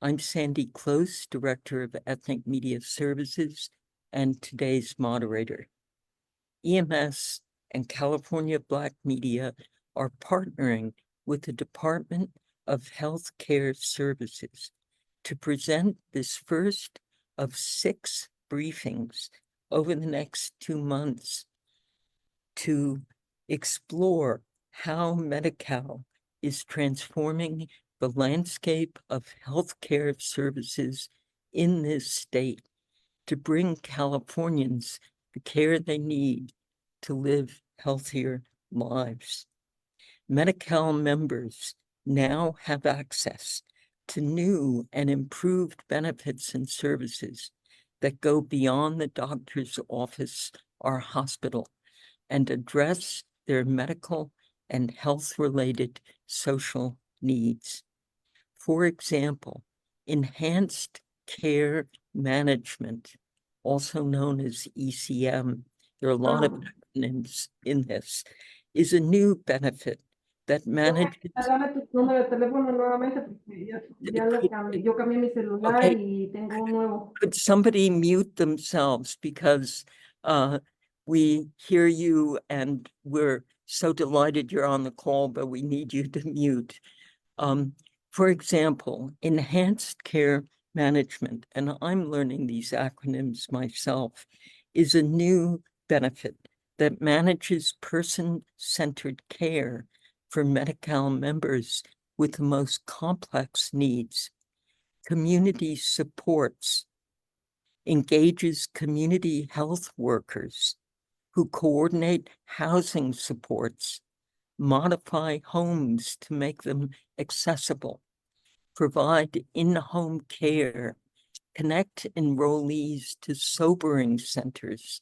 I'm Sandy Close, Director of Ethnic Media Services, and today's moderator. EMS and California Black Media are partnering with the Department of Health Care Services to present this first of 6 briefings over the next 2 months to explore how Medi-Cal is transforming the landscape of healthcare services in this state to bring Californians the care they need to live healthier lives. Medi-Cal members now have access to new and improved benefits and services that go beyond the doctor's office or hospital and address their medical and health-related social needs. For example, enhanced care management, also known as ECM, there are a lot of acronyms in this, is a new benefit that manages... Dame tu número de teléfono nuevamente porque ya lo cambié. Yo cambié mi celular y tengo un nuevo. Could somebody mute themselves, because we hear you and we're so delighted you're on the call, but we need you to mute. For example, enhanced care management, and I'm learning these acronyms myself, is a new benefit that manages person-centered care for Medi-Cal members with the most complex needs. Community supports, engages community health workers who coordinate housing supports, modify homes to make them accessible, provide in-home care, connect enrollees to sobering centers,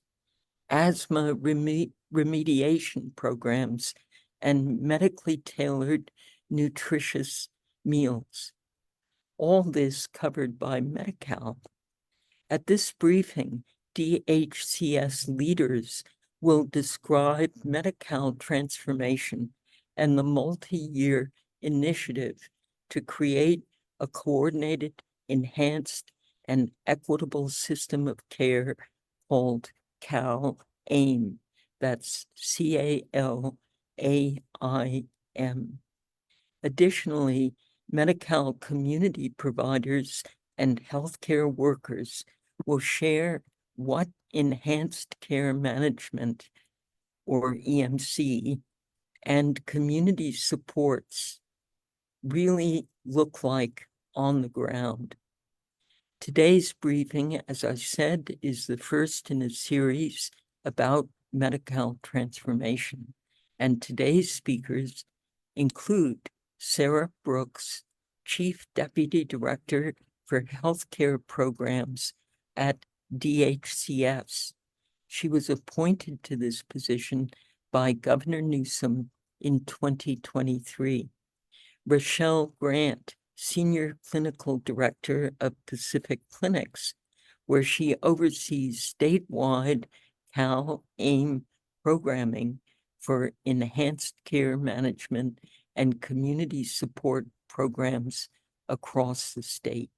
asthma remediation programs, and medically tailored nutritious meals. All this covered by Medi-Cal. At this briefing, DHCS leaders will describe Medi-Cal transformation and the multi-year initiative to create a coordinated, enhanced, and equitable system of care called CAL-AIM. That's CALAIM. Additionally, Medi-Cal community providers and healthcare workers will share what enhanced care management, or EMC, and community supports really look like on the ground. Today's briefing, as I said, is the first in a series about Medi-Cal transformation, and today's speakers include Sarah Brooks, Chief Deputy Director for Healthcare Programs at DHCS. She was appointed to this position by Governor Newsom in 2023. Rochelle Grant, Senior Clinical Director of Pacific Clinics, where she oversees statewide CAL-AIM programming for enhanced care management and community support programs across the state.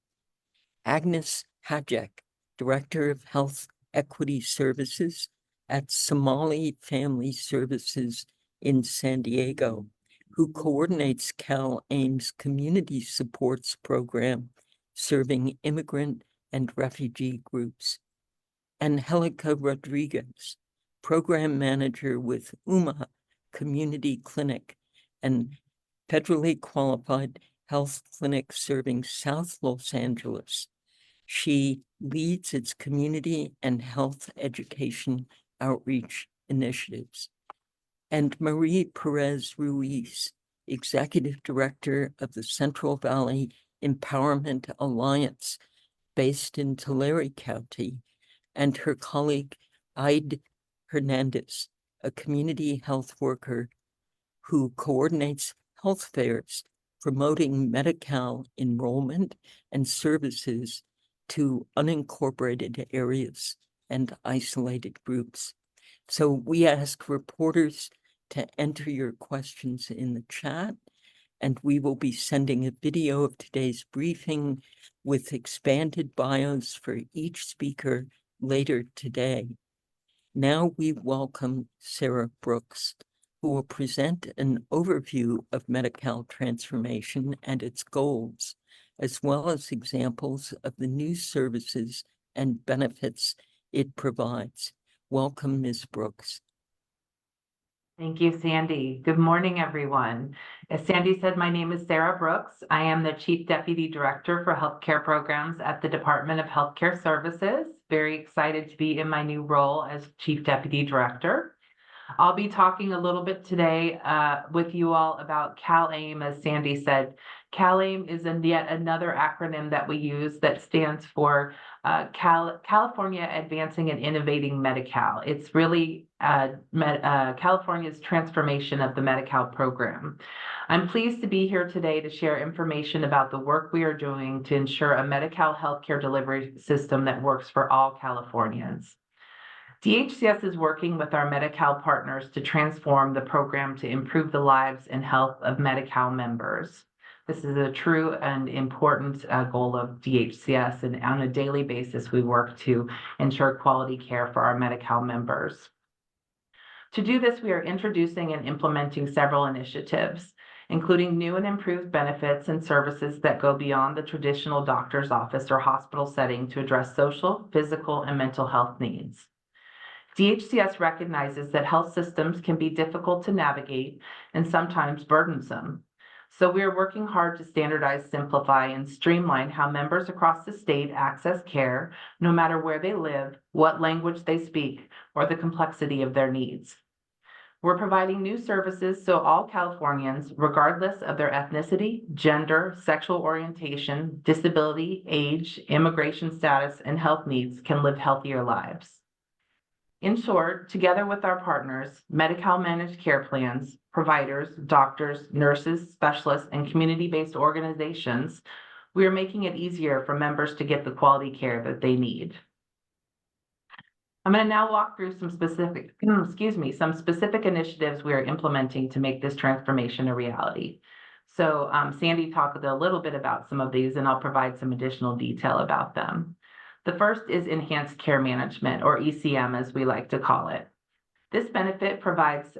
Agnes Hajek, Director of Health Equity Services at Somali Family Services in San Diego, who coordinates CAL-AIM's community supports program serving immigrant and refugee groups. Angelica Rodriguez, Program Manager with UMA Community Clinic and federally qualified health clinic serving South Los Angeles. She leads its community and health education outreach initiatives. And Marie Perez Ruiz, Executive Director of the Central Valley Empowerment Alliance, based in Tulare County, and her colleague, Aide Hernandez, a community health worker who coordinates health fairs promoting Medi-Cal enrollment and services to unincorporated areas and isolated groups. So we ask reporters to enter your questions in the chat, and we will be sending a video of today's briefing with expanded bios for each speaker later today. Now we welcome Sarah Brooks, who will present an overview of Medi-Cal transformation and its goals, as well as examples of the new services and benefits it provides. Welcome, Ms. Brooks. Thank you, Sandy. Good morning, everyone. As Sandy said, my name is Sarah Brooks. I am the Chief Deputy Director for Healthcare Programs at the Department of Healthcare Services. Very excited to be in my new role as Chief Deputy Director. I'll be talking a little bit today with you all about CalAIM. As Sandy said, CalAIM is yet another acronym that we use that stands for California Advancing and Innovating Medi-Cal. It's really California's transformation of the Medi-Cal program. I'm pleased to be here today to share information about the work we are doing to ensure a Medi-Cal healthcare delivery system that works for all Californians. DHCS is working with our Medi-Cal partners to transform the program to improve the lives and health of Medi-Cal members. This is a true and important goal of DHCS, and on a daily basis, we work to ensure quality care for our Medi-Cal members. To do this, we are introducing and implementing several initiatives, including new and improved benefits and services that go beyond the traditional doctor's office or hospital setting to address social, physical, and mental health needs. DHCS recognizes that health systems can be difficult to navigate and sometimes burdensome. So we are working hard to standardize, simplify, and streamline how members across the state access care, no matter where they live, what language they speak, or the complexity of their needs. We're providing new services so all Californians, regardless of their ethnicity, gender, sexual orientation, disability, age, immigration status, and health needs, can live healthier lives. In short, together with our partners, Medi-Cal managed care plans, providers, doctors, nurses, specialists, and community-based organizations, we are making it easier for members to get the quality care that they need. I'm going to now walk through some specific initiatives we are implementing to make this transformation a reality. So Sandy talked a little bit about some of these, and I'll provide some additional detail about them. The first is enhanced care management, or ECM as we like to call it. This benefit provides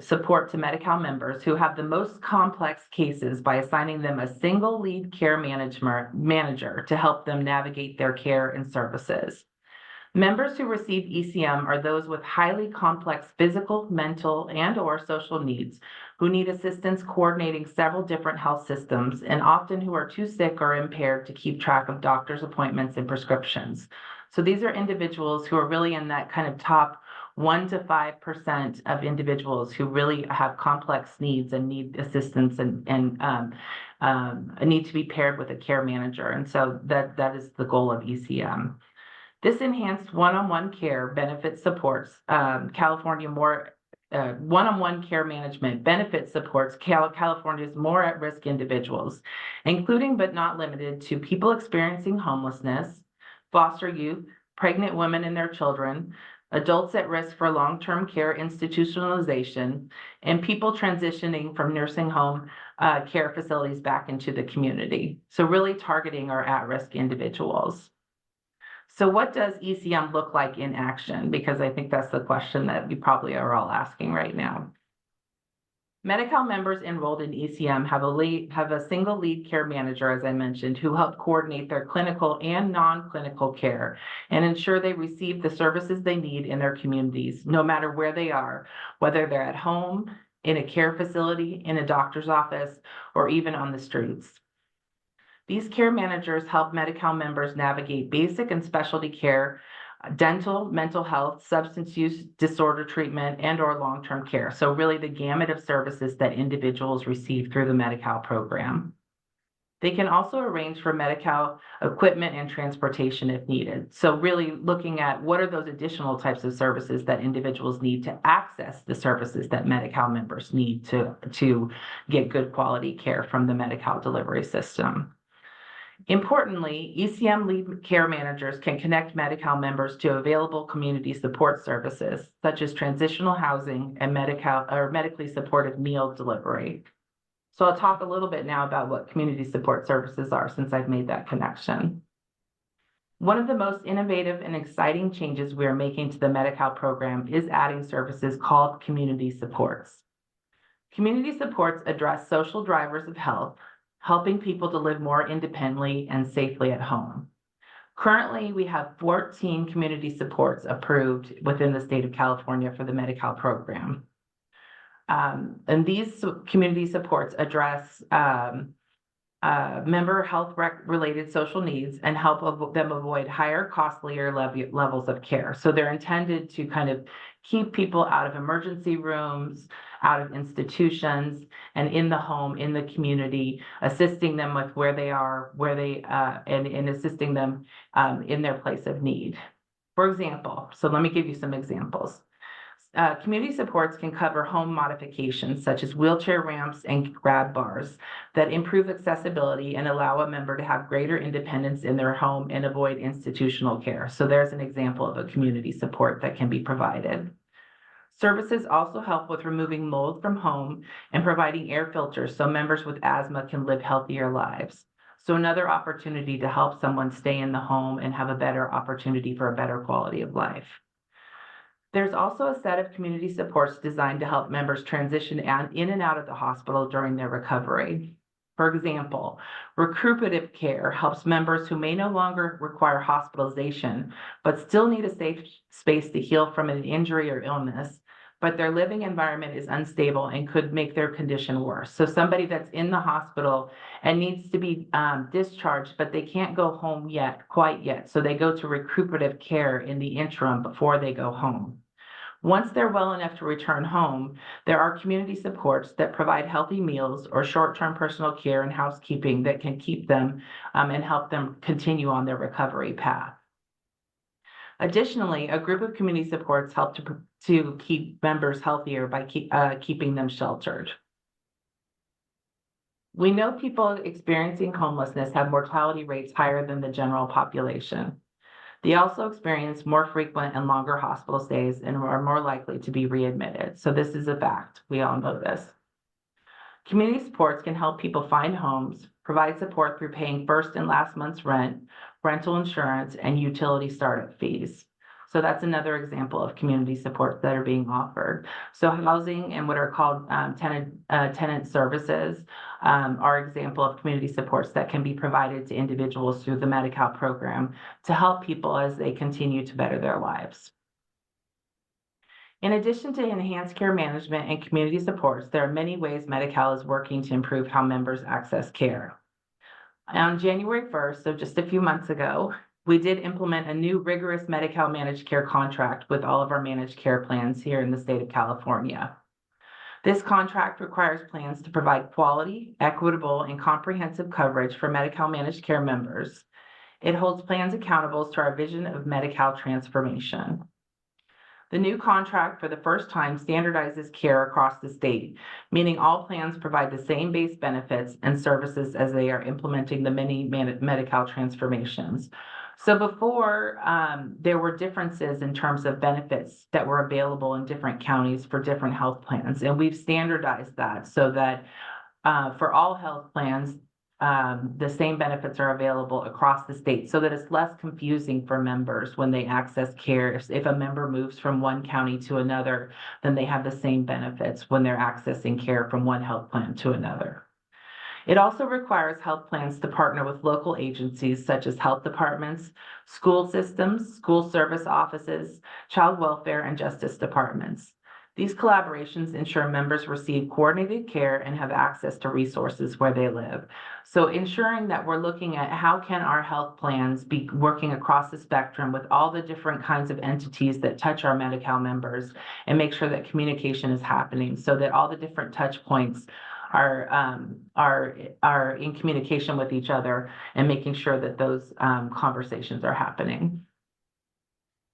support to Medi-Cal members who have the most complex cases by assigning them a single lead care manager to help them navigate their care and services. Members who receive ECM are those with highly complex physical, mental, and/or social needs who need assistance coordinating several different health systems and often who are too sick or impaired to keep track of doctor's appointments and prescriptions. So these are individuals who are really in that kind of top 1 to 5% of individuals who really have complex needs and need assistance and need to be paired with a care manager. And so that is the goal of ECM. This enhanced one-on-one care benefit supports one-on-one care management benefit supports California's more at-risk individuals, including but not limited to people experiencing homelessness, foster youth, pregnant women and their children, adults at risk for long-term care institutionalization, and people transitioning from nursing home care facilities back into the community. So really targeting our at-risk individuals. So what does ECM look like in action? Because I think that's the question that you probably are all asking right now. Medi-Cal members enrolled in ECM have a single lead care manager, as I mentioned, who help coordinate their clinical and non-clinical care and ensure they receive the services they need in their communities, no matter where they are, whether they're at home, in a care facility, in a doctor's office, or even on the streets. These care managers help Medi-Cal members navigate basic and specialty care, dental, mental health, substance use disorder treatment, and/or long-term care. So really the gamut of services that individuals receive through the Medi-Cal program. They can also arrange for Medi-Cal equipment and transportation if needed. So really looking at what are those additional types of services that individuals need to access the services that Medi-Cal members need to get good quality care from the Medi-Cal delivery system. Importantly, ECM lead care managers can connect Medi-Cal members to available community support services, such as transitional housing and medically supported meal delivery. So I'll talk a little bit now about what community support services are, since I've made that connection. One of the most innovative and exciting changes we are making to the Medi-Cal program is adding services called community supports. Community supports address social drivers of health, helping people to live more independently and safely at home. Currently, we have 14 community supports approved within the state of California for the Medi-Cal program. And these community supports address member health related social needs and help them avoid higher, costlier levels of care. So they're intended to kind of keep people out of emergency rooms, out of institutions, and in the home, in the community, assisting them with where they are, and assisting them in their place of need. For example, so let me give you some examples. Community supports can cover home modifications such as wheelchair ramps and grab bars that improve accessibility and allow a member to have greater independence in their home and avoid institutional care. So there's an example of a community support that can be provided. Services also help with removing mold from home and providing air filters so members with asthma can live healthier lives. So another opportunity to help someone stay in the home and have a better opportunity for a better quality of life. There's also a set of community supports designed to help members transition in and out of the hospital during their recovery. For example, recuperative care helps members who may no longer require hospitalization, but still need a safe space to heal from an injury or illness, but their living environment is unstable and could make their condition worse. So somebody that's in the hospital and needs to be discharged, but they can't go home quite yet. So they go to recuperative care in the interim before they go home. Once they're well enough to return home, there are community supports that provide healthy meals or short-term personal care and housekeeping that can keep them and help them continue on their recovery path. Additionally, a group of community supports help to keep members healthier by keeping them sheltered. We know people experiencing homelessness have mortality rates higher than the general population. They also experience more frequent and longer hospital stays and are more likely to be readmitted. So this is a fact. We all know this. Community supports can help people find homes, provide support through paying first and last month's rent, rental insurance, and utility startup fees. So that's another example of community supports that are being offered. So housing and what are called tenant services are example of community supports that can be provided to individuals through the Medi-Cal program to help people as they continue to better their lives. In addition to enhanced care management and community supports, there are many ways Medi-Cal is working to improve how members access care. On January 1st, so just a few months ago, we did implement a new rigorous Medi-Cal managed care contract with all of our managed care plans here in the state of California. This contract requires plans to provide quality, equitable, and comprehensive coverage for Medi-Cal managed care members. It holds plans accountable to our vision of Medi-Cal transformation. The new contract for the first time standardizes care across the state, meaning all plans provide the same base benefits and services as they are implementing the many Medi-Cal transformations. So before, there were differences in terms of benefits that were available in different counties for different health plans, and we've standardized that so that for all health plans, the same benefits are available across the state so that it's less confusing for members when they access care. If a member moves from one county to another, then they have the same benefits when they're accessing care from one health plan to another. It also requires health plans to partner with local agencies such as health departments, school systems, school service offices, child welfare, and justice departments. These collaborations ensure members receive coordinated care and have access to resources where they live. So ensuring that we're looking at how can our health plans be working across the spectrum with all the different kinds of entities that touch our Medi-Cal members and make sure that communication is happening so that all the different touch points are in communication with each other and making sure that those conversations are happening.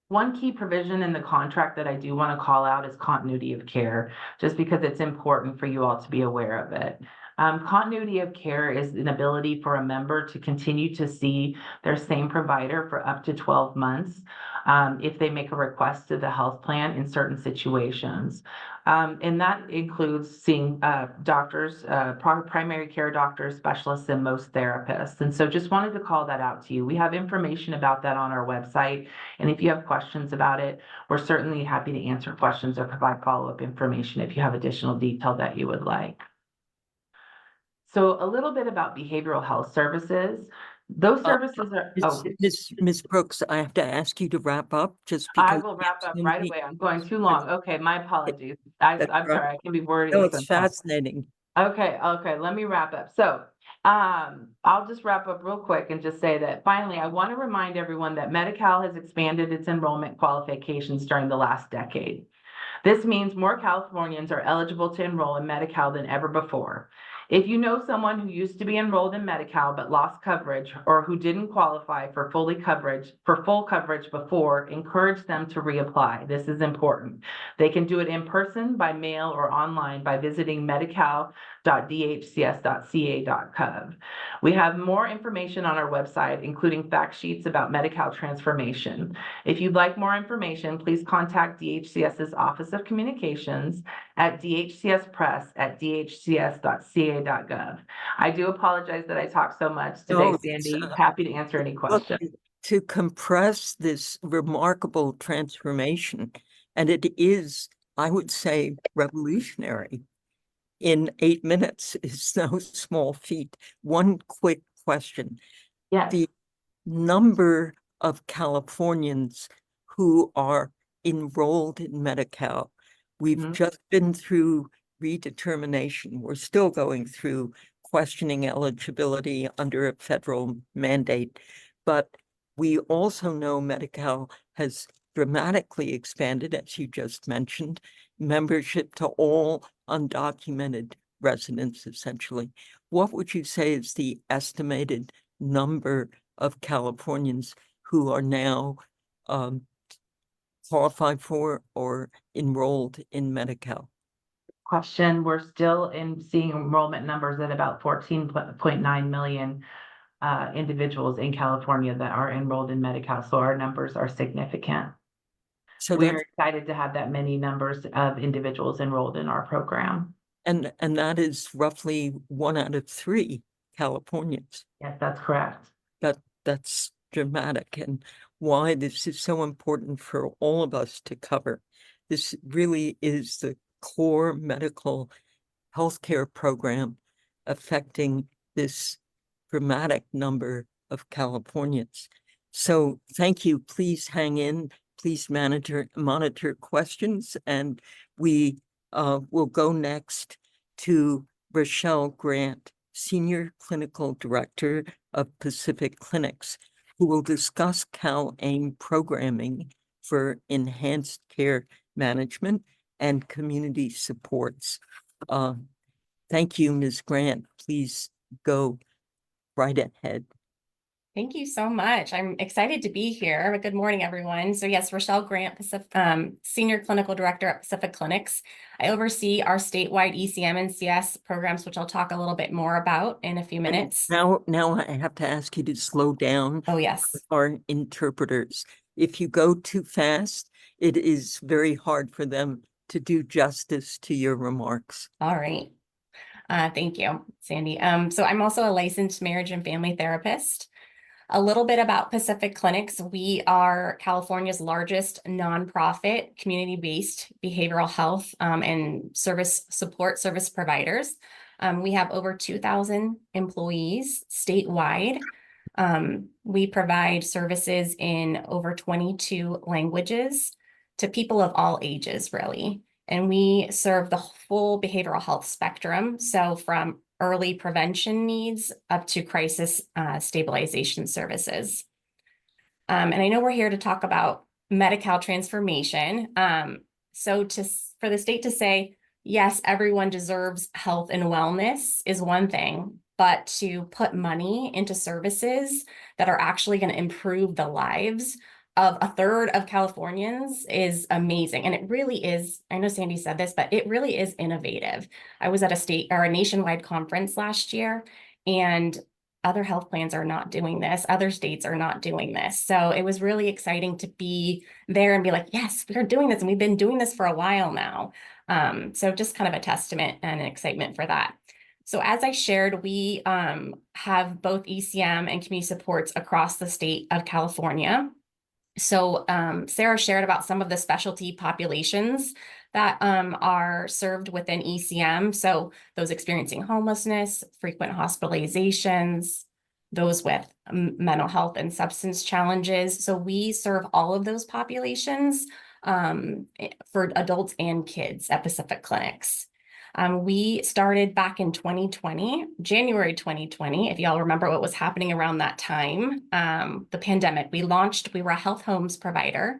One key provision in the contract that I do want to call out is continuity of care, just because it's important for you all to be aware of it. Continuity of care is an ability for a member to continue to see their same provider for up to 12 months if they make a request to the health plan in certain situations. And that includes seeing doctors, primary care doctors, specialists, and most therapists. And so just wanted to call that out to you. We have information about that on our website. And if you have questions about it, we're certainly happy to answer questions or provide follow-up information if you have additional detail that you would like. So a little bit about behavioral health services. Those services are, Ms. Brooks, I have to ask you to wrap up just I because. will wrap up right away. I'm going too long. Okay, my apologies. I'm That's right. sorry, I can be wordy. No, it's fascinating. Okay, let me wrap up. So I'll just wrap up real quick and just say that finally, I want to remind everyone that Medi-Cal has expanded its enrollment qualifications during the last decade. This means more Californians are eligible to enroll in Medi-Cal than ever before. If you know someone who used to be enrolled in Medi-Cal but lost coverage or who didn't qualify for full coverage before, encourage them to reapply. This is important. They can do it in person, by mail, or online by visiting medical.dhcs.ca.gov. We have more information on our website, including fact sheets about Medi-Cal transformation. If you'd like more information, please contact DHCS's Office of Communications at dhcspress@dhcs.ca.gov. I do apologize that I talked so much today, Sandy. Happy to answer any questions. Look, to compress this remarkable transformation, and it is, I would say, revolutionary, in 8 minutes is no small feat. One quick question. Yes. The number of Californians who are enrolled in Medi-Cal, we've just been through redetermination. We're still going through questioning eligibility under a federal mandate, but we also know Medi-Cal has dramatically expanded, as you just mentioned, membership to all undocumented residents, essentially. What would you say is the estimated number of Californians who are now qualified for or enrolled in Medi-Cal? Question. We're still seeing enrollment numbers at about 14.9 million individuals in California that are enrolled in Medi-Cal. So our numbers are significant. So we are excited to have that many numbers of individuals enrolled in our program. And that is roughly 1 out of 3 Californians. Yes, that's correct. That's dramatic, and why this is so important for all of us to cover. This really is the core medical healthcare program affecting this dramatic number of Californians. So thank you. Please hang in. Please monitor questions, and we will go next to Rochelle Grant, Senior Clinical Director of Pacific Clinics, who will discuss CalAIM programming for enhanced care management and community supports. Thank you, Ms. Grant. Please go right ahead. Thank you so much. I'm excited to be here. Good morning, everyone. So yes, Rochelle Grant, Senior Clinical Director at Pacific Clinics. I oversee our statewide ECM and CS programs, which I'll talk a little bit more about in a few minutes. Now I have to ask you to slow down. Oh, yes. Our interpreters. If you go too fast, it is very hard for them to do justice to your remarks. All right. Thank you, Sandy. So I'm also a licensed marriage and family therapist. A little bit about Pacific Clinics. We are California's largest nonprofit, community-based behavioral health and support service providers. We have over 2,000 employees statewide. We provide services in over 22 languages to people of all ages, really. And we serve the full behavioral health spectrum. So from early prevention needs up to crisis stabilization services. And I know we're here to talk about Medi-Cal transformation. So for the state to say, yes, everyone deserves health and wellness is one thing, but to put money into services that are actually going to improve the lives of a third of Californians is amazing. And it really is, I know Sandy said this, but it really is innovative. I was at a state or a nationwide conference last year, and other health plans are not doing this. Other states are not doing this. So it was really exciting to be there and be like, yes, we're doing this. And we've been doing this for a while now. So just kind of a testament and an excitement for that. So as I shared, we have both ECM and community supports across the state of California. So Sarah shared about some of the specialty populations that are served within ECM. So those experiencing homelessness, frequent hospitalizations, those with mental health and substance challenges. So we serve all of those populations for adults and kids at Pacific Clinics. We started back in 2020, January 2020, if y'all remember what was happening around that time, the pandemic. We were a health homes provider,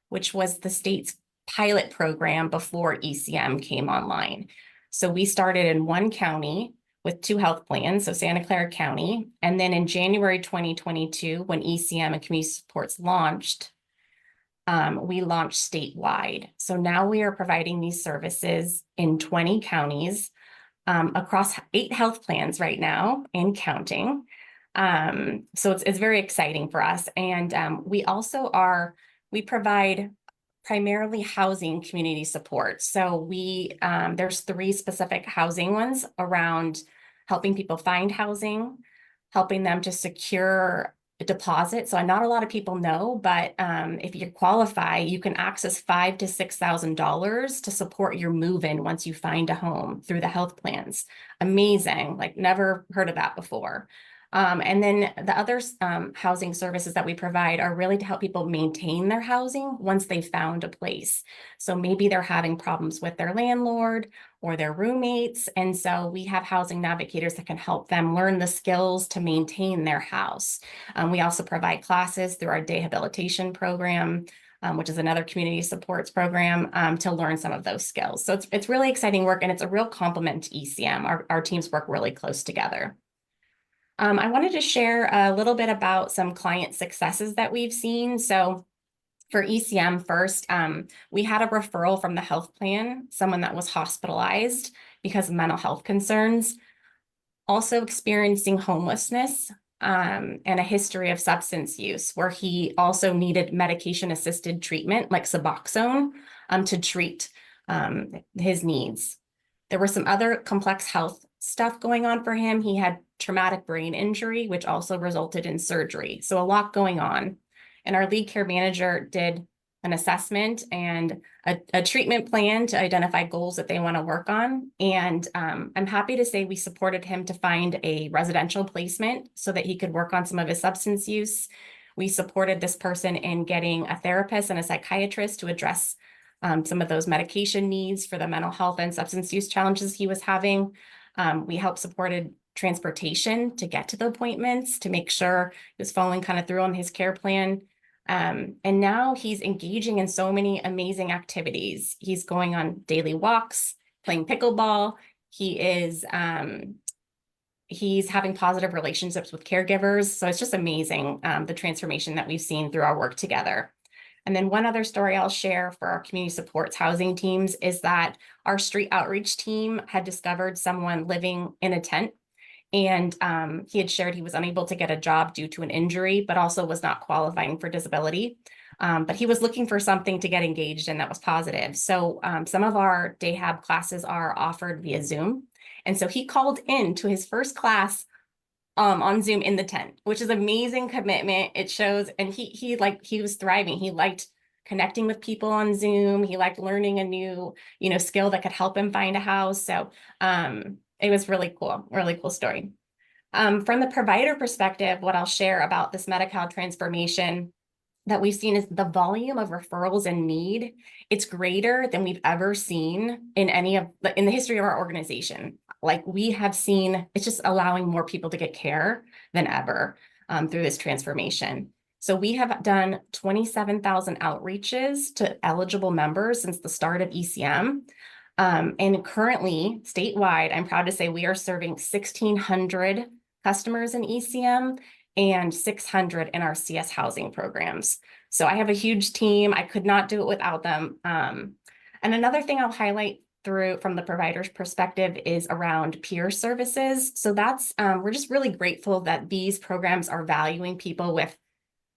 which was the state's pilot program before ECM came online. So we started in one county with 2 health plans, so Santa Clara County. And then in January 2022, when ECM and community supports launched, we launched statewide. So now we are providing these services in 20 counties across 8 health plans right now and counting. So it's very exciting for us. And we also we provide primarily housing community support. So there's 3 specific housing ones around helping people find housing, helping them to secure deposit. So not a lot of people know, but if you qualify, you can access $5,000 to $6,000 to support your move-in once you find a home through the health plans. Amazing, like never heard of that before. And then the other housing services that we provide are really to help people maintain their housing once they've found a place. So maybe they're having problems with their landlord or their roommates. And so we have housing navigators that can help them learn the skills to maintain their house. We also provide classes through our day habilitation program, which is another community supports program, to learn some of those skills. So it's really exciting work, and it's a real complement to ECM. Our teams work really close together. I wanted to share a little bit about some client successes that we've seen. So for ECM first, we had a referral from the health plan, someone that was hospitalized because of mental health concerns, also experiencing homelessness, and a history of substance use, where he also needed medication-assisted treatment like Suboxone to treat his needs. There were some other complex health stuff going on for him. He had traumatic brain injury, which also resulted in surgery. So a lot going on. And our lead care manager did an assessment and a treatment plan to identify goals that they want to work on. And I'm happy to say we supported him to find a residential placement so that he could work on some of his substance use. We supported this person in getting a therapist and a psychiatrist to address some of those medication needs for the mental health and substance use challenges he was having. We supported transportation to get to the appointments to make sure he was following kind of through on his care plan. And now he's engaging in so many amazing activities. He's going on daily walks, playing pickleball. He's having positive relationships with caregivers. So it's just amazing, the transformation that we've seen through our work together. And then one other story I'll share for our community supports housing teams is that our street outreach team had discovered someone living in a tent. And he had shared he was unable to get a job due to an injury, but also was not qualifying for disability. But he was looking for something to get engaged in that was positive. So some of our day hab classes are offered via Zoom. And so he called in to his first class on Zoom in the tent, which is amazing commitment. It shows, and he was thriving. He liked connecting with people on Zoom. He liked learning a new, skill that could help him find a house. So it was really cool story. From the provider perspective, what I'll share about this Medi-Cal transformation that we've seen is the volume of referrals and need. It's greater than we've ever seen in the history of our organization. Like we have seen, it's just allowing more people to get care than ever through this transformation. So we have done 27,000 outreaches to eligible members since the start of ECM. And currently, statewide, I'm proud to say we are serving 1,600 customers in ECM and 600 in our CS housing programs. So I have a huge team. I could not do it without them. And another thing I'll highlight through from the provider's perspective is around peer services. So that's, we're just really grateful that these programs are valuing people with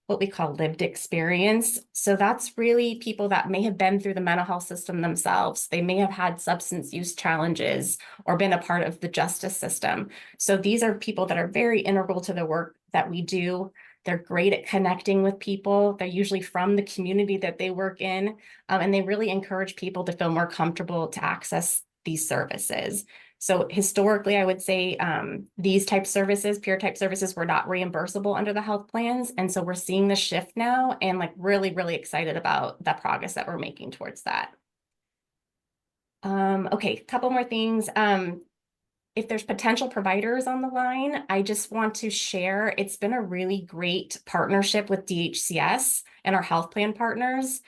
what we call lived experience. So that's really people that may have been through the mental health system themselves. They may have had substance use challenges or been a part of the justice system. So these are people that are very integral to the work that we do. They're great at connecting with people. They're usually from the community that they work in, and they really encourage people to feel more comfortable to access these services. So historically, I would say these type services, peer type services, were not reimbursable under the health plans. And so we're seeing the shift now and like really, really excited about the progress that we're making towards that. Okay, a couple more things. If there's potential providers on the line, I just want to share, it's been a really great partnership with DHCS and our health plan partners.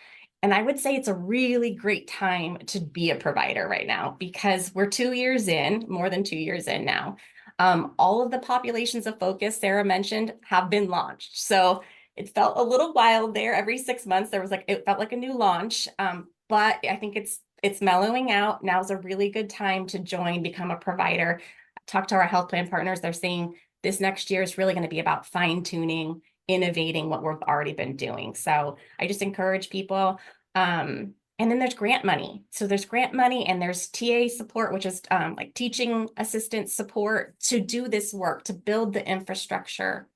And I would say it's a really great time to be a provider right now because we're 2 years in, more than 2 years in now. All of the populations of focus Sarah mentioned have been launched. So it felt a little wild there. Every 6 months, it felt like a new launch. But I think it's mellowing out. Now's a really good time to join, become a provider. Talk to our health plan partners. They're saying this next year is really going to be about fine-tuning, innovating what we've already been doing. So I just encourage people. And then there's grant money. So there's grant money and there's TA support, which is like teaching assistant support to do this work, to build the infrastructure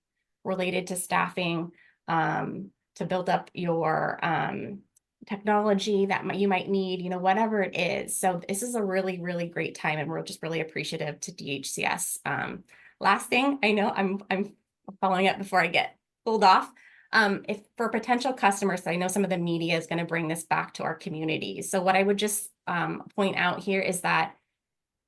related to staffing, to build up your technology that you might need, you know, whatever it is. So this is a really, really great time, and we're just really appreciative to DHCS. Last thing, I know I'm following up before I get pulled off. If for potential customers, I know some of the media is going to bring this back to our community. So what I would just point out here is that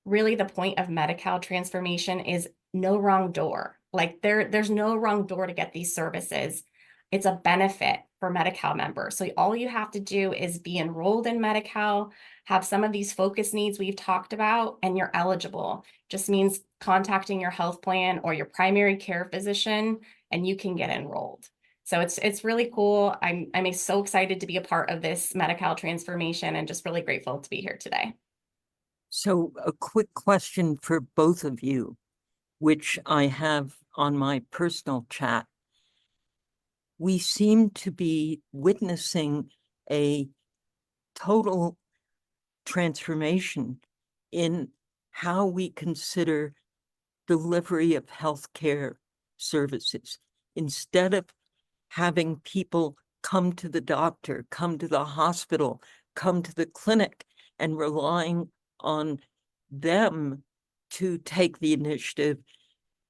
really the point of Medi-Cal transformation is no wrong door. Like there's no wrong door to get these services. It's a benefit for Medi-Cal members. So all you have to do is be enrolled in Medi-Cal, have some of these focus needs we've talked about, and you're eligible. Just means contacting your health plan or your primary care physician, and you can get enrolled. So it's really cool. I'm so excited to be a part of this Medi-Cal transformation and just really grateful to be here today. So a quick question for both of you, which I have on my personal chat. We seem to be witnessing a total transformation in how we consider delivery of healthcare services. Instead of having people come to the doctor, come to the hospital, come to the clinic, and relying on them to take the initiative,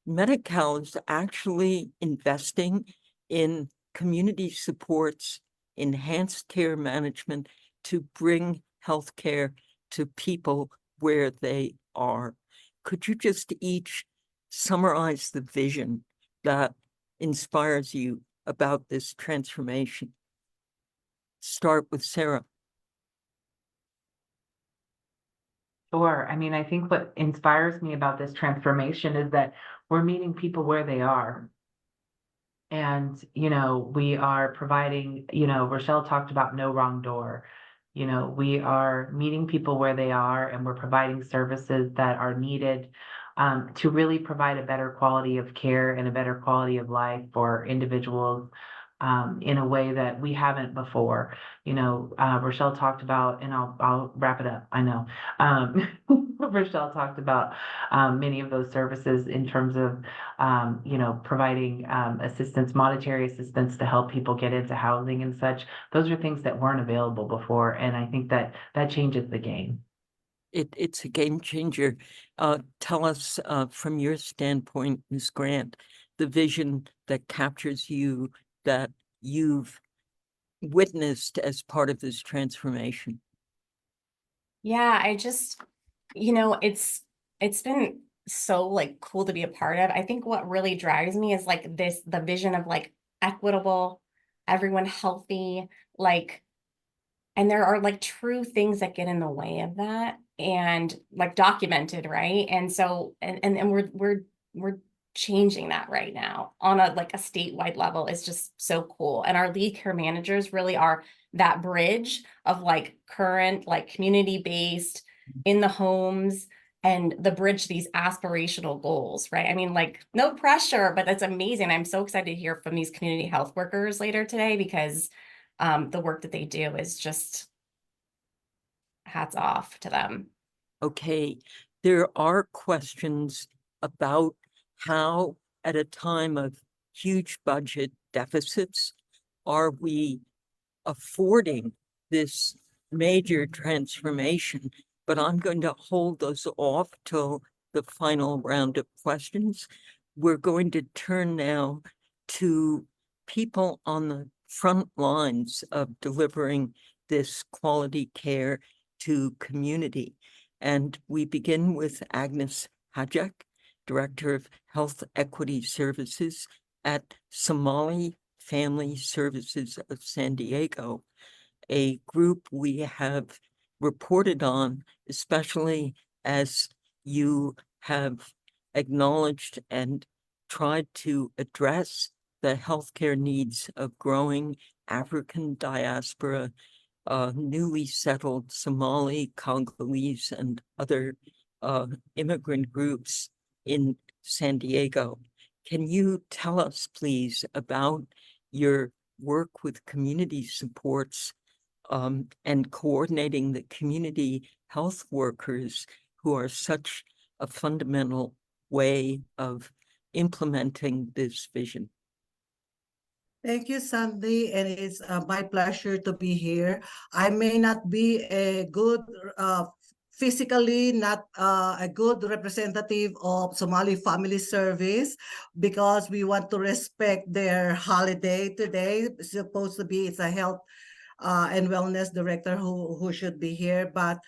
Medi-Cal is actually investing in community supports, enhanced care management to bring healthcare to people where they are. Could you just each summarize the vision that inspires you about this transformation? Start with Sarah. Sure. I mean, I think what inspires me about this transformation is that we're meeting people where they are. And, you know, we are providing, you know, Rochelle talked about no wrong door. You know, we are meeting people where they are, and we're providing services that are needed to really provide a better quality of care and a better quality of life for individuals in a way that we haven't before. You know, Rochelle talked about, and I'll wrap it up, I know. Rochelle talked about many of those services in terms of, you know, providing assistance, monetary assistance to help people get into housing and such. Those are things that weren't available before. And I think that changes the game. It's a game changer. Tell us from your standpoint, Ms. Grant, the vision that captures you, that you've witnessed as part of this transformation. Yeah, I just, you know, it's been so like cool to be a part of. I think what really drives me is like the vision of like equitable, everyone healthy, like, and there are like true things that get in the way of that and like documented, right? And so, and we're changing that right now on a like a statewide level is just so cool. And our lead care managers really are that bridge of like current, like community-based in the homes and the bridge to these aspirational goals, right? I mean, like no pressure, but it's amazing. I'm so excited to hear from these community health workers later today because the work that they do is just hats off to them. Okay, there are questions about how, at a time of huge budget deficits, are we affording this major transformation? But I'm going to hold those off till the final round of questions. We're going to turn now to people on the front lines of delivering this quality care to community. And we begin with Agnes Hajek, Director of Health Equity Services at Somali Family Services of San Diego, a group we have reported on, especially as you have acknowledged and tried to address the healthcare needs of growing African diaspora, newly settled Somali, Congolese, and other immigrant groups in San Diego. Can you tell us, please, about your work with community supports and coordinating the community health workers who are such a fundamental way of implementing this vision? Thank you, Sandy, and it's my pleasure to be here. I may not be a good, physically not a good representative of Somali Family Service because we want to respect their holiday today. It's supposed to be, it's a health and wellness director who should be here, but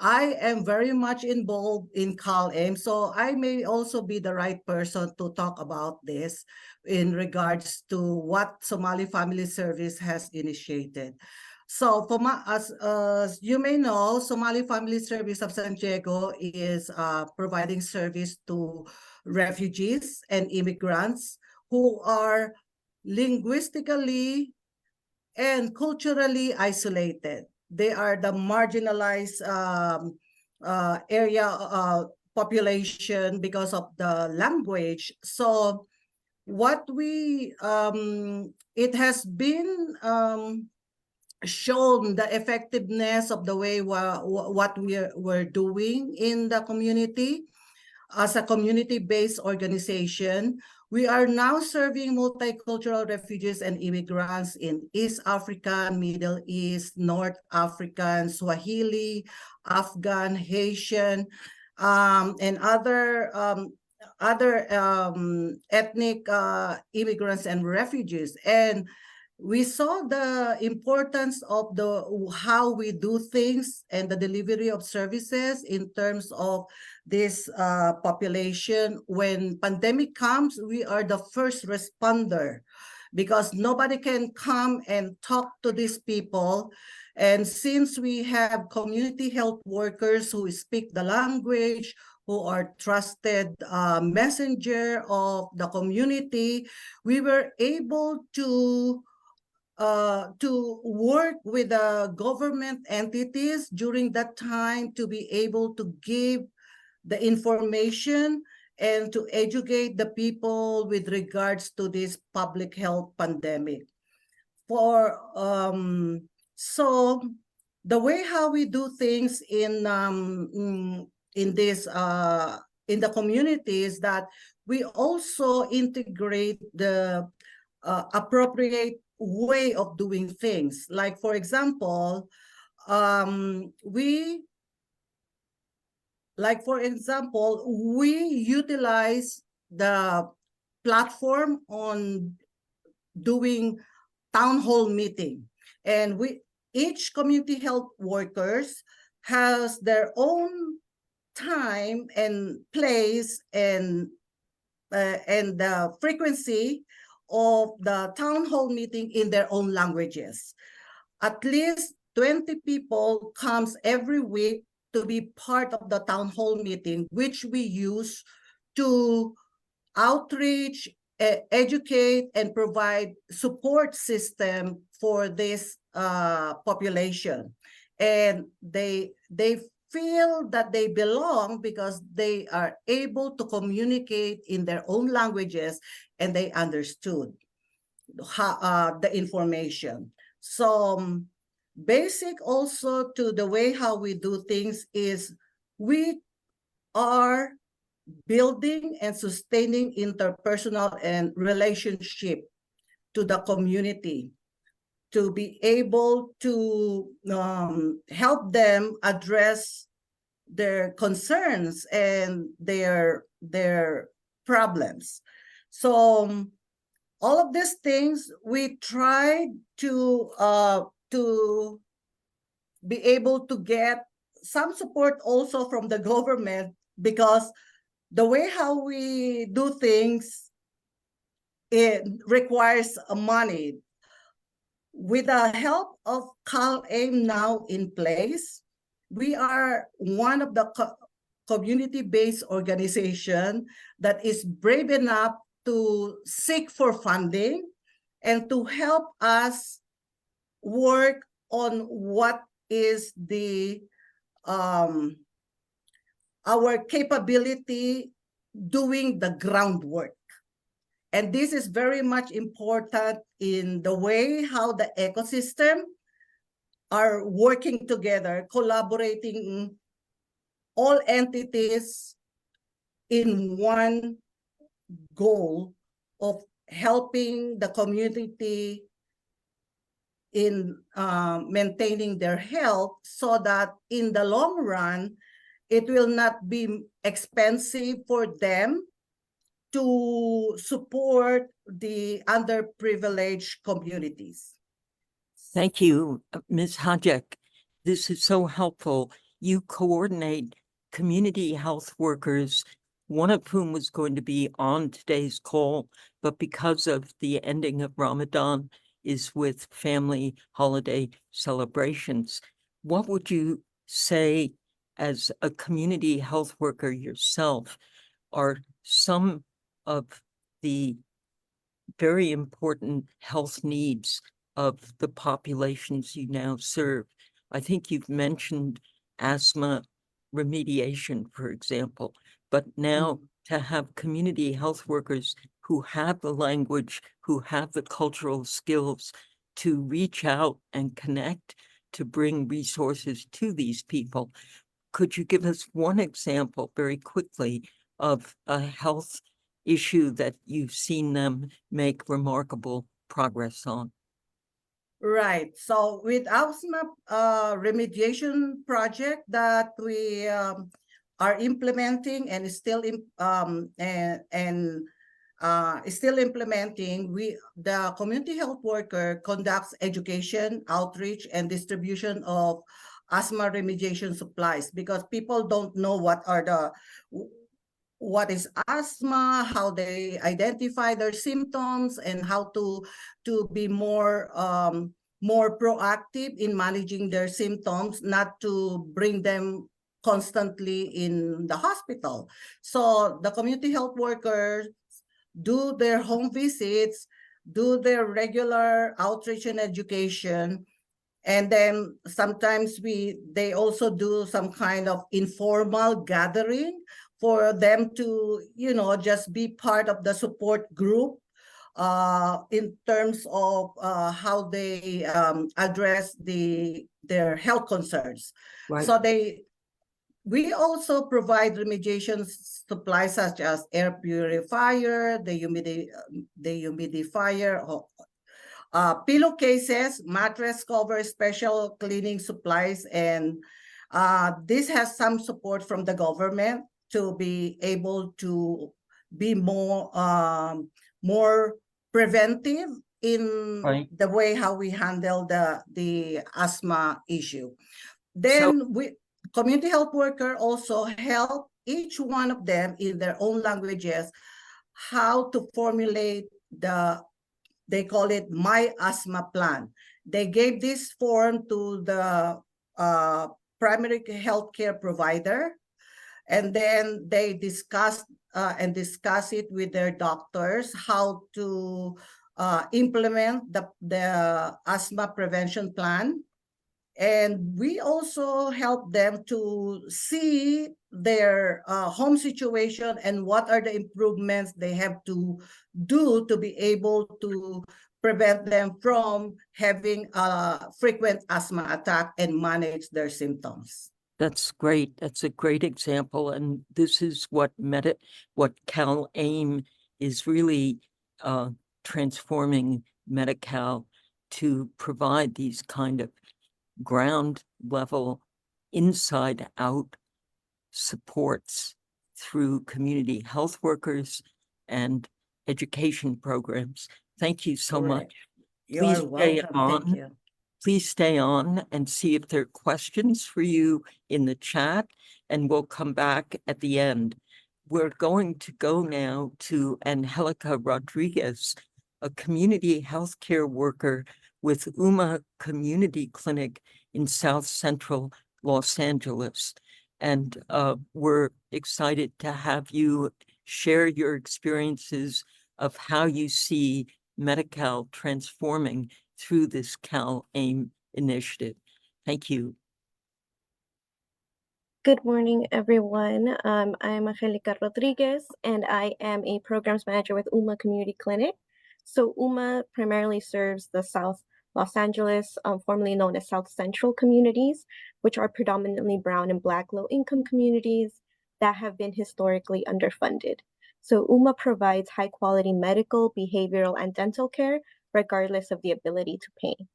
I am very much involved in CalAIM, so I may also be the right person to talk about this in regards to what Somali Family Service has initiated. So as you may know, Somali Family Service of San Diego is providing service to refugees and immigrants who are linguistically and culturally isolated. They are the marginalized area population because of the language. So what it has been shown the effectiveness of the way what we're doing in the community. As a community-based organization, we are now serving multicultural refugees and immigrants in East Africa, Middle East, North African, Swahili, Afghan, Haitian, and other ethnic immigrants and refugees. And we saw the importance of how we do things and the delivery of services in terms of this population. When pandemic comes, we are the first responder because nobody can come and talk to these people. And since we have community health workers who speak the language, who are trusted messenger of the community, we were able to work with the government entities during that time to be able to give the information and to educate the people with regards to this public health pandemic. So the way how we do things in this in the community is that we also integrate the appropriate way of doing things. Like, for example, we utilize the platform on doing town hall meeting, and each community health workers has their own time and place and the frequency of the town hall meeting in their own languages. At least 20 people comes every week to be part of the town hall meeting, which we use to outreach, educate, and provide support system for this population. And they feel that they belong because they are able to communicate in their own languages and they understood the information. So basic also to the way how we do things is we are building and sustaining interpersonal and relationship to the community to be able to help them address their concerns and their problems. So all of these things we try to be able to get some support also from the government, because the way how we do things, it requires money. With the help of CalAIM now in place, we are one of the community-based organization that is brave enough to seek for funding and to help us work on what is the our capability doing the groundwork. And this is very much important in the way how the ecosystem are working together, collaborating all entities in one goal of helping the community in maintaining their health, so that in the long run, it will not be expensive for them to support the underprivileged communities. Thank you, Ms. Hajek. This is so helpful. You coordinate community health workers, one of whom was going to be on today's call, but because of the ending of Ramadan, is with family holiday celebrations. What would you say, as a community health worker yourself, are some of the very important health needs of the populations you now serve? I think you've mentioned asthma remediation, for example, but now to have community health workers who have the language, who have the cultural skills to reach out and connect, to bring resources to these people. Could you give us one example very quickly of a health issue that you've seen them make remarkable progress on? Right. So with asthma remediation project that we are implementing and is still still implementing, the community health worker conducts education, outreach, and distribution of asthma remediation supplies, because people don't know what is asthma, how they identify their symptoms, and how to be more proactive in managing their symptoms, not to bring them constantly in the hospital. So the community health workers do their home visits, do their regular outreach and education, and then sometimes they also do some kind of informal gathering for them to, just be part of the support group in terms of how they address their health concerns. Right. So we also provide remediation supplies such as air purifier, the humidifier, pillowcases, mattress cover, special cleaning supplies, and this has some support from the government to be able to be more preventive in the way how we handle the asthma issue. Then community health worker also help each one of them in their own languages how to formulate they call it My Asthma Plan. They gave this form to the primary healthcare provider, and then they discussed and discuss it with their doctors, how to implement the asthma prevention plan. And we also help them to see their home situation and what are the improvements they have to do to be able to prevent them from having a frequent asthma attack and manage their symptoms. That's great. That's a great example. And this is what Cal AIM is really transforming Medi-Cal to provide these kind of ground level, inside out supports through community health workers and education programs. Thank you so much. You Please are stay welcome. on. Thank you. Please stay on and see if there are questions for you in the chat, and we'll come back at the end. We're going to go now to Angelica Rodriguez, a community healthcare worker with UMA Community Clinic in South Central Los Angeles. And we're excited to have you share your experiences of how you see Medi-Cal transforming through this Cal AIM initiative. Thank you. Good morning, everyone. I'm Angelica Rodriguez, and I am a programs manager with UMA Community Clinic. So UMA primarily serves the South Los Angeles, formerly known as South Central communities, which are predominantly Brown and Black low-income communities that have been historically underfunded. So UMA provides high-quality medical, behavioral, and dental care, regardless of the ability to pay.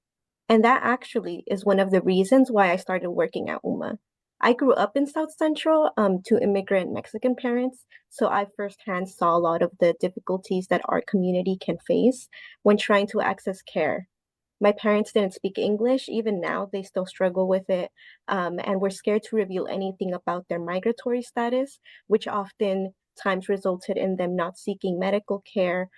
And that actually is one of the reasons why I started working at UMA. I grew up in South Central to immigrant Mexican parents, so I firsthand saw a lot of the difficulties that our community can face when trying to access care. My parents didn't speak English. Even now, they still struggle with it, and were scared to reveal anything about their migratory status, which often times resulted in them not seeking medical care,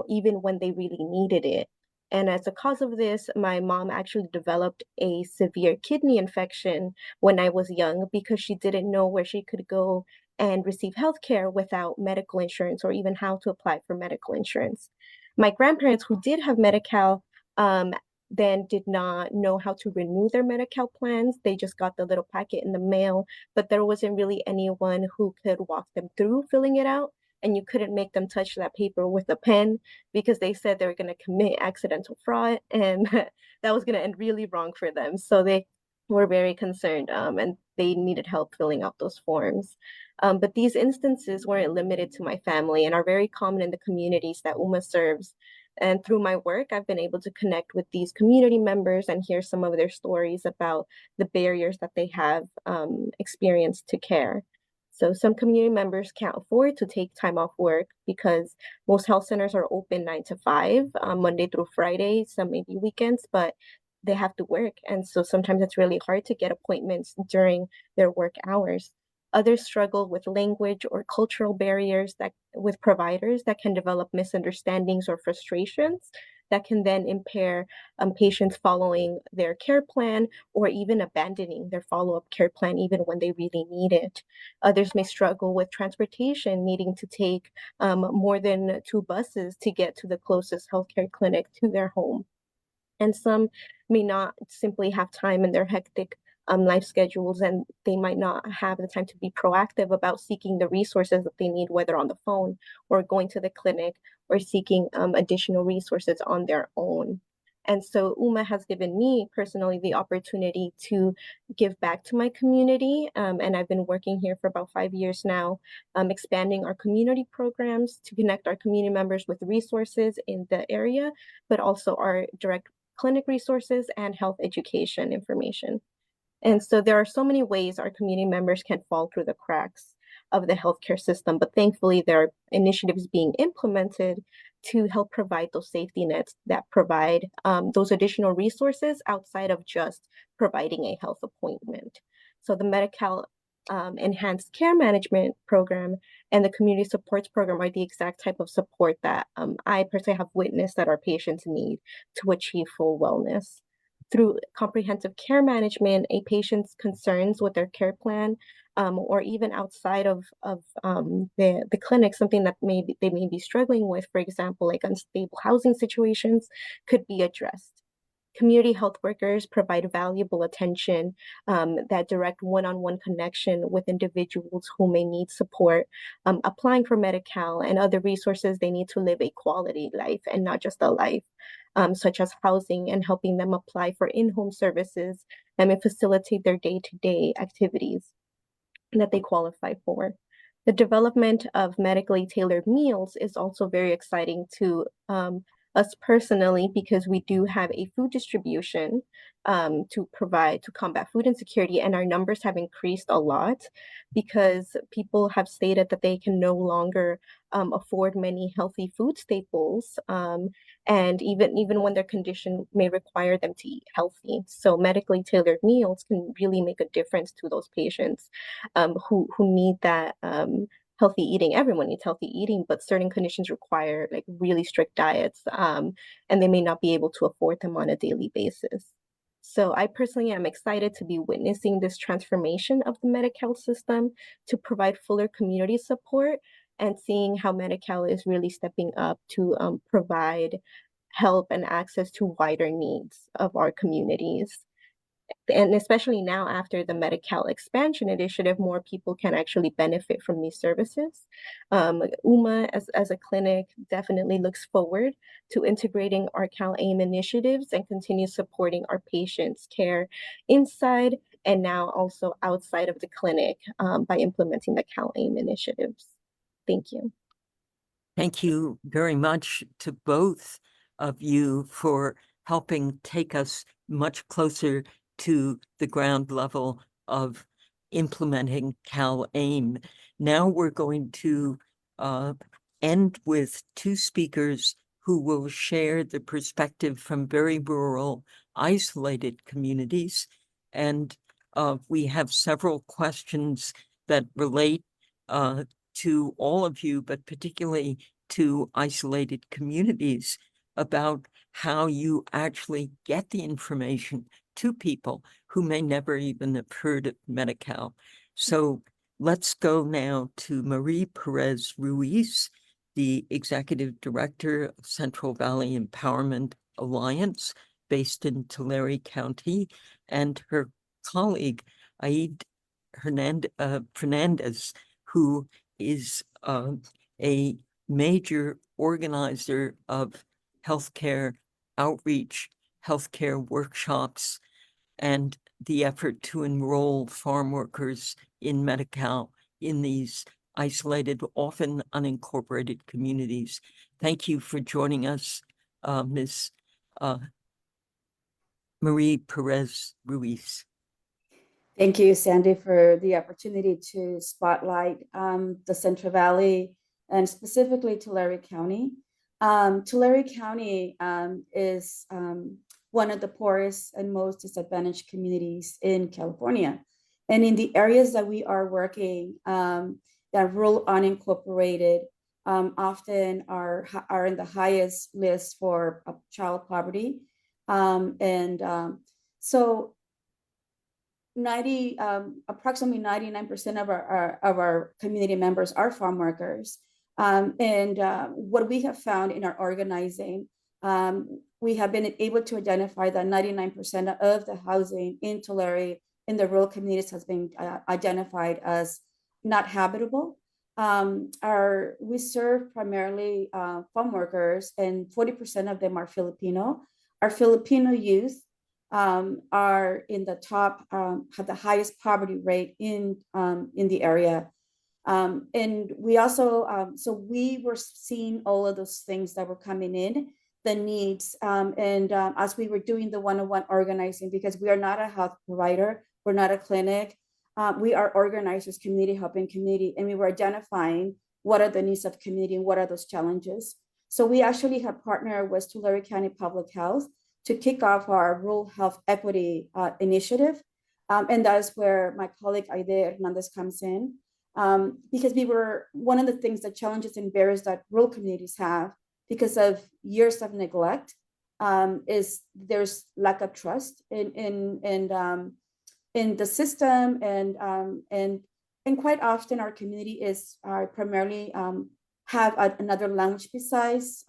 even when they really needed it. And as a cause of this, my mom actually developed a severe kidney infection when I was young because she didn't know where she could go and receive health care without medical insurance or even how to apply for medical insurance. My grandparents, who did have Medi-Cal, then did not know how to renew their Medi-Cal plans. They just got the little packet in the mail, but there wasn't really anyone who could walk them through filling it out. And you couldn't make them touch that paper with a pen because they said they were going to commit accidental fraud, and that was going to end really wrong for them. So they were very concerned, and they needed help filling out those forms. But these instances weren't limited to my family and are very common in the communities that UMA serves. And through my work, I've been able to connect with these community members and hear some of their stories about the barriers that they have experienced to care. So some community members can't afford to take time off work because most health centers are open 9 to 5, Monday through Friday, some maybe weekends, but they have to work. And so sometimes it's really hard to get appointments during their work hours. Others struggle with language or cultural barriers with providers that can develop misunderstandings or frustrations that can then impair patients following their care plan or even abandoning their follow-up care plan even when they really need it. Others may struggle with transportation, needing to take more than 2 buses to get to the closest healthcare clinic to their home. And some may not simply have time in their hectic life schedules, and they might not have the time to be proactive about seeking the resources that they need, whether on the phone or going to the clinic or seeking additional resources on their own. And so UMA has given me personally the opportunity to give back to my community. And I've been working here for about 5 years now, expanding our community programs to connect our community members with resources in the area, but also our direct clinic resources and health education information. And so there are so many ways our community members can fall through the cracks of the healthcare system, but thankfully there are initiatives being implemented to help provide those safety nets that provide those additional resources outside of just providing a health appointment. So the Medi-Cal Enhanced Care Management Program and the Community Supports Program are the exact type of support that I personally have witnessed that our patients need to achieve full wellness. through comprehensive care management, a patient's concerns with their care plan, or even outside of the clinic, something that they may be struggling with, for example, like unstable housing situations, could be addressed. Community health workers provide valuable attention, that direct one-on-one connection with individuals who may need support, applying for Medi-Cal and other resources they need to live a quality life and not just a life, such as housing, and helping them apply for in-home services and facilitate their day-to-day activities that they qualify for. The development of medically tailored meals is also very exciting to us personally, because we do have a food distribution to combat food insecurity, and our numbers have increased a lot because people have stated that they can no longer afford many healthy food staples, and even when their condition may require them to eat healthy. So medically tailored meals can really make a difference to those patients who need that healthy eating. Everyone needs healthy eating, but certain conditions require like really strict diets, and they may not be able to afford them on a daily basis. So I personally am excited to be witnessing this transformation of the Medi-Cal system to provide fuller community support, and seeing how Medi-Cal is really stepping up to provide help and access to wider needs of our communities. And especially now after the Medi-Cal expansion initiative, more people can actually benefit from these services. UMA as a clinic definitely looks forward to integrating our CalAIM initiatives and continue supporting our patients' care inside and now also outside of the clinic by implementing the CalAIM initiatives. Thank you. Thank you very much to both of you for helping take us much closer to the ground level of implementing CalAIM. Now we're going to end with two speakers who will share the perspective from very rural, isolated communities. And we have several questions that relate to all of you, but particularly to isolated communities, about how you actually get the information to people who may never even have heard of Medi-Cal. So let's go now to Marie Perez Ruiz, the Executive Director of Central Valley Empowerment Alliance, based in Tulare County, and her colleague, Aid Fernandez, who is a major organizer of healthcare outreach, healthcare workshops, and the effort to enroll farm workers in Medi-Cal in these isolated, often unincorporated communities. Thank you for joining us, Ms. Marie Perez Ruiz. Thank you, Sandy, for the opportunity to spotlight the Central Valley and specifically Tulare County. Tulare County is one of the poorest and most disadvantaged communities in California. And in the areas that we are working, that rural unincorporated often are in the highest list for child poverty. So approximately 99% of our community members are farm workers. What we have found in our organizing, we have been able to identify that 99% of the housing in Tulare in the rural communities has been identified as not habitable. We serve primarily farm workers, and 40% of them are Filipino. Our Filipino youth are in the top, have the highest poverty rate in the area. And we also, so we were seeing all of those things that were coming in, the needs. As we were doing the one-on-one organizing, because we are not a health provider, we're not a clinic, we are organizers, community helping community, and we were identifying what are the needs of community and what are those challenges. So we actually have partnered with Tulare County Public Health to kick off our rural health equity initiative. And that is where my colleague Aide Hernandez comes in. Because one of the things, the challenges and barriers that rural communities have because of years of neglect is there's lack of trust in the system, and quite often our community is primarily have another language besides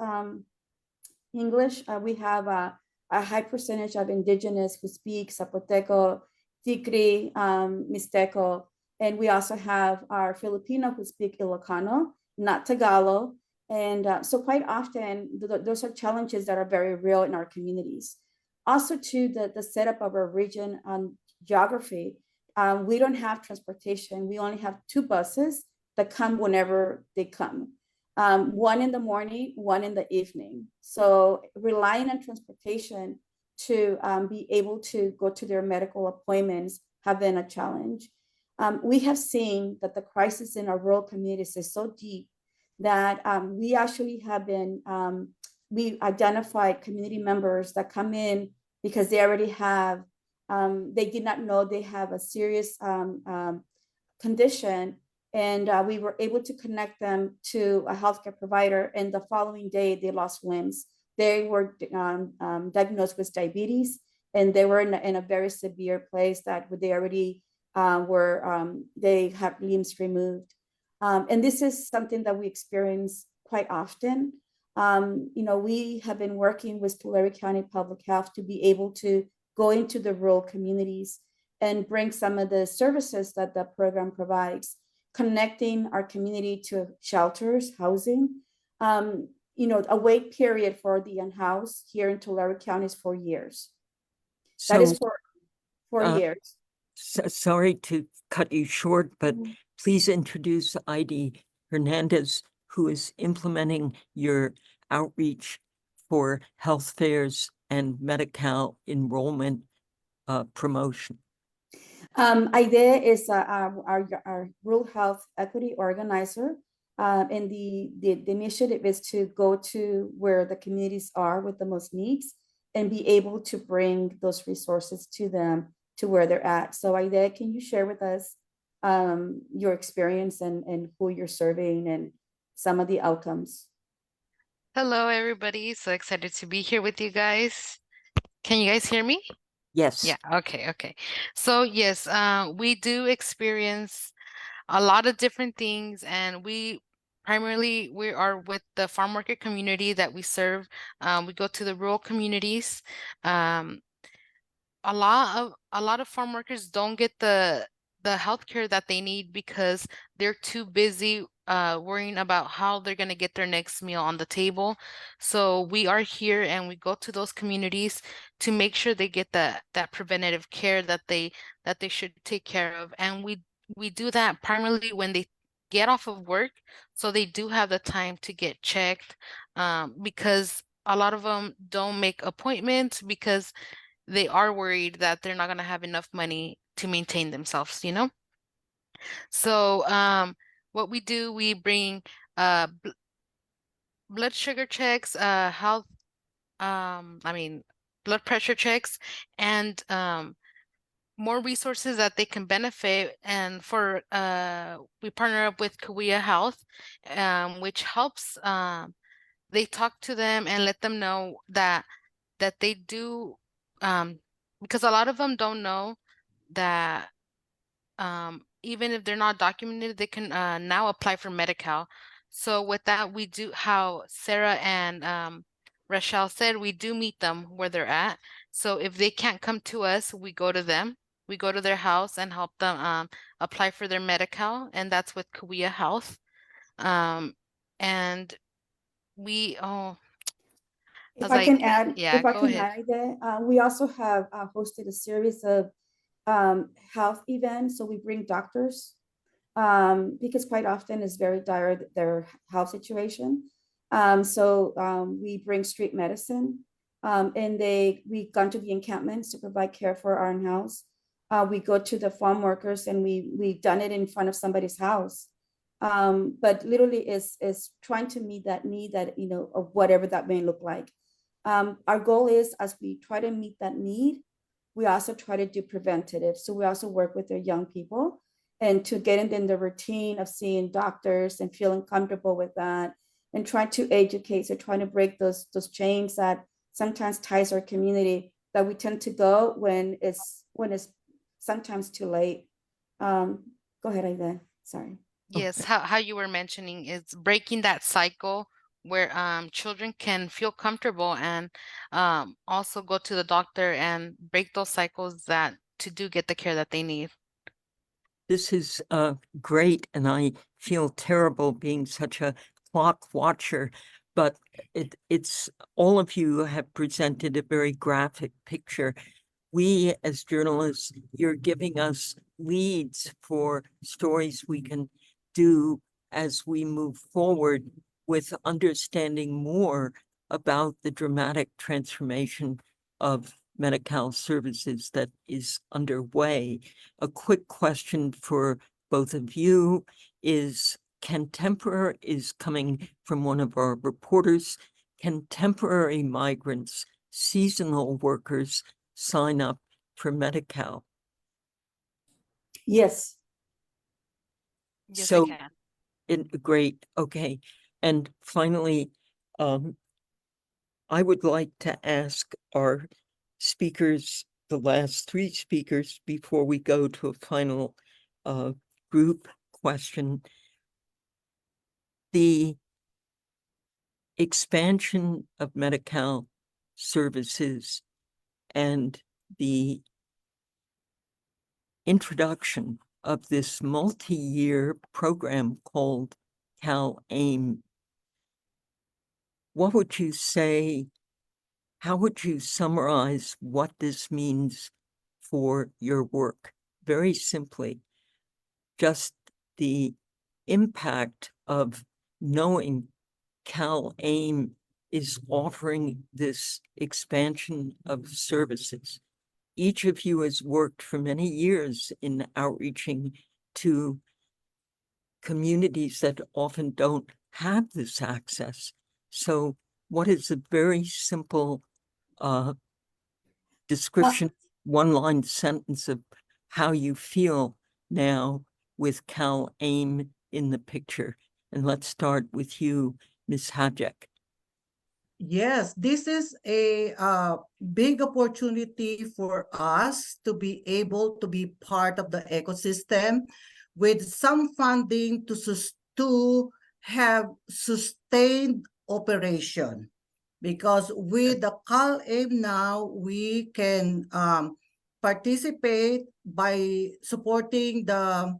English. We have a high percentage of indigenous who speak Zapoteco, Ticri, Mixteco, and we also have our Filipino who speak Ilocano, not Tagalog. And so quite often, those are challenges that are very real in our communities. Also, to the setup of our region on geography, we don't have transportation. We only have 2 buses that come whenever they come. One in the morning, one in the evening. So relying on transportation to be able to go to their medical appointments have been a challenge. We have seen that the crisis in our rural communities is so deep that we actually have been, we identified community members that come in because they already have, they did not know they have a serious condition, and we were able to connect them to a healthcare provider, and the following day they lost limbs. They were diagnosed with diabetes, and they were in a very severe place that they already they had limbs removed. And this is something that we experience quite often. We have been working with Tulare County Public Health to be able to go into the rural communities and bring some of the services that the program provides, connecting our community to shelters, housing. A wait period for the unhoused here in Tulare County is 4 years. That is for 4 years. Sorry to cut you short, but please introduce Heidi Hernandez, who is implementing your outreach for health fairs and Medi-Cal enrollment promotion. Idea is our rural health equity organizer, and the initiative is to go to where the communities are with the most needs and be able to bring those resources to them to where they're at. So Idea, can you share with us your experience and who you're serving and some of the outcomes? Hello, everybody. So excited to be here with you guys. Can you guys hear me? Yes. Yeah, okay. So yes, we do experience a lot of different things, and we are with the farm worker community that we serve. We go to the rural communities. A lot of farm workers don't get the healthcare that they need because they're too busy worrying about how they're going to get their next meal on the table. So we are here and we go to those communities to make sure they get that preventative care that they should take care of. And we do that primarily when they get off of work, so they do have the time to get checked, because a lot of them don't make appointments because they are worried that they're not going to have enough money to maintain themselves, you know? So what we do, we bring blood sugar checks, health, blood pressure checks, and more resources that they can benefit. And for we partner up with Kauai Health, which helps. They talk to them and let them know that they do, because a lot of them don't know that even if they're not documented, they can now apply for Medi-Cal. So with that, we do, how Sarah and Rochelle said, we do meet them where they're at. So if they can't come to us, we go to them. We go to their house and help them apply for their Medi-Cal, and that's with Kauai Health. And we, If I can add, we also have hosted a series of health events. So we bring doctors because quite often it's very dire, their health situation. So we bring street medicine, and we've gone to the encampments to provide care for our in-house. We go to the farm workers, and we've done it in front of somebody's house. But literally is trying to meet that need, that, of whatever that may look like. Our goal is, as we try to meet that need, we also try to do preventative. So we also work with the young people and to get in the routine of seeing doctors and feeling comfortable with that, and trying to educate. So trying to break those chains that sometimes ties our community that we tend to go when it's sometimes too late. Go ahead, Aida. Sorry. Yes, Okay. how you were mentioning is breaking that cycle where children can feel comfortable and also go to the doctor and break those cycles that to do get the care that they need. This is great, and I feel terrible being such a clock watcher, but it's all of you have presented a very graphic picture. We as journalists, you're giving us leads for stories we can do as we move forward with understanding more about the dramatic transformation of Medi-Cal services that is underway. A quick question for both of you is, is coming from one of our reporters, can temporary migrants, seasonal workers, sign up for Medi-Cal? Yes. Yes, So, I can. great, okay. And finally, I would like to ask our speakers, the last three speakers, before we go to a final group question. The expansion of Medi-Cal services and the introduction of this multi-year program called Cal-AIM. What would you say, how would you summarize what this means for your work? Very simply, just the impact of knowing Cal-AIM is offering this expansion of services. Each of you has worked for many years in outreaching to communities that often don't have this access. So what is a very simple description, one-line sentence of how you feel now with Cal-AIM in the picture? And let's start with you, Ms. Hajek. Yes, this is a big opportunity for us to be able to be part of the ecosystem with some funding to have sustained operation. Because with the Cal-AIM now, we can participate by supporting the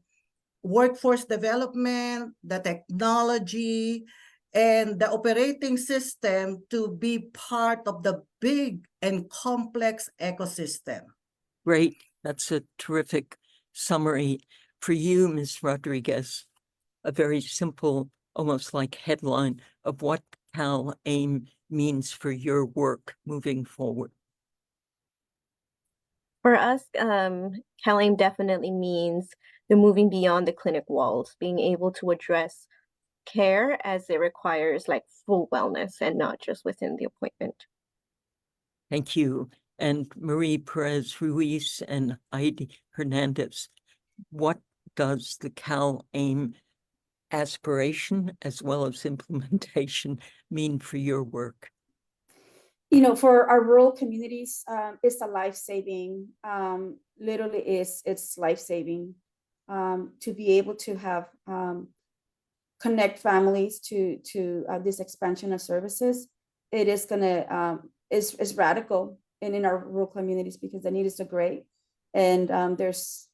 workforce development, the technology, and the operating system to be part of the big and complex ecosystem. Great. That's a terrific summary. For you, Ms. Rodriguez, a very simple, almost like headline of what Cal-AIM means for your work moving forward. For us, Cal-AIM definitely means the moving beyond the clinic walls, being able to address care as it requires like full wellness and not just within the appointment. Thank you. And Marie Perez Ruiz and Heidi Hernandez, what does the Cal-AIM aspiration as well as implementation mean for your work? You know, for our rural communities, it's a life-saving, literally it's life-saving to be able to have connect families to this expansion of services. It is gonna is radical in our rural communities because the need is so great, and there's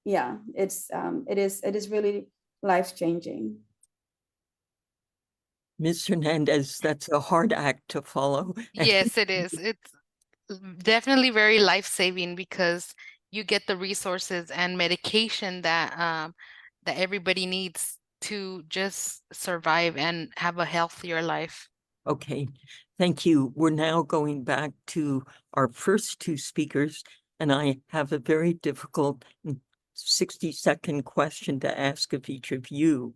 it is really life-changing. Ms. Hernandez, that's a hard act to follow. Yes, it is. It's definitely very life-saving because you get the resources and medication that everybody needs to just survive and have a healthier life. Okay, thank you. We're now going back to our first two speakers, and I have a very difficult 60-second question to ask of each of you.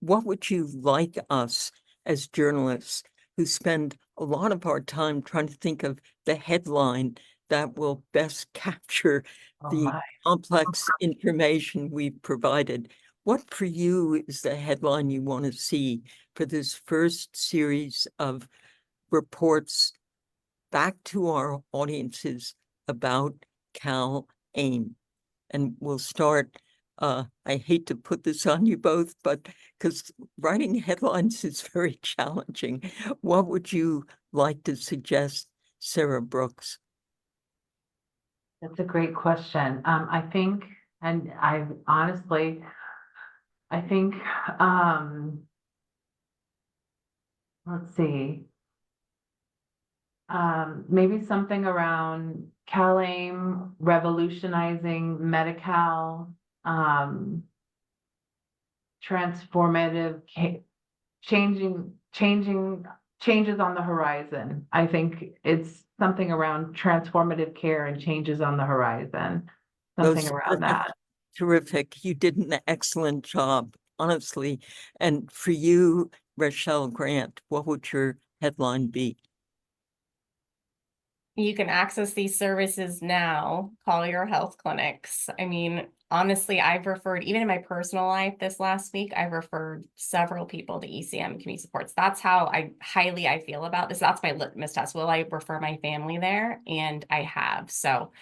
What would you like us as journalists who spend a lot of our time trying to think of the headline that will best capture the complex information we've provided? What for you is the headline you want to see for this first series of reports back to our audiences about Cal AIM. And we'll start, I hate to put this on you both, but because writing headlines is very challenging. What would you like to suggest, Sarah Brooks? That's a great question. I think, and I honestly, I think, let's see. Maybe something around Cal-AIM revolutionizing Medi-Cal, transformative, changes on the horizon. I think it's something around transformative care and changes on the horizon, something Those around that. Terrific. You did an excellent job, honestly. And for you, Rochelle Grant, what would your headline be? You can access these services now. Call your health clinics. I mean, honestly, I've referred, even in my personal life this last week, I've referred several people to ECM community supports. That's how I feel about this. That's my litmus test. Will I refer my family there? And I have. So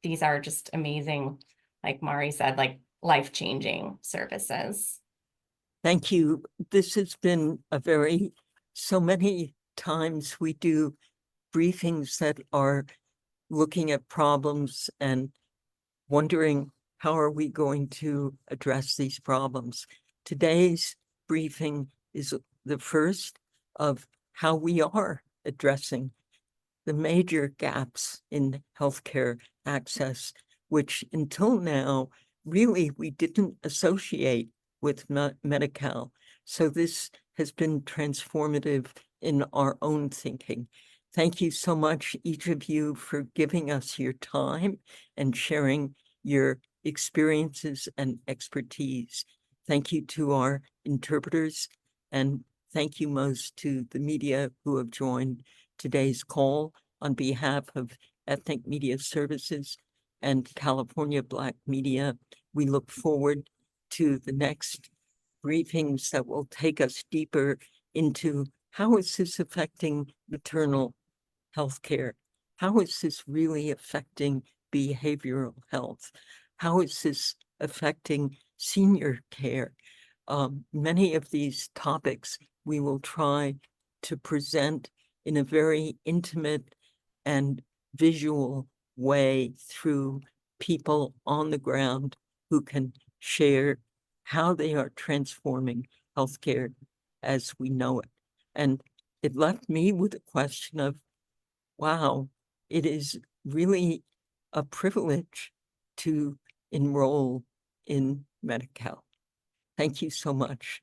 these are just amazing, like Mari said, like life-changing services. Thank you. This has been so many times we do briefings that are looking at problems and wondering how are we going to address these problems. Today's briefing is the first of how we are addressing the major gaps in healthcare access, which until now, really, we didn't associate with Medi-Cal. So this has been transformative in our own thinking. Thank you so much, each of you, for giving us your time and sharing your experiences and expertise. Thank you to our interpreters, and thank you most to the media who have joined today's call. On behalf of Ethnic Media Services and California Black Media, we look forward to the next briefings that will take us deeper into how is this affecting maternal health care? How is this really affecting behavioral health? How is this affecting senior care? Many of these topics we will try to present in a very intimate and visual way through people on the ground who can share how they are transforming healthcare as we know it. And it left me with a question of, wow, it is really a privilege to enroll in Medi-Cal. Thank you so much.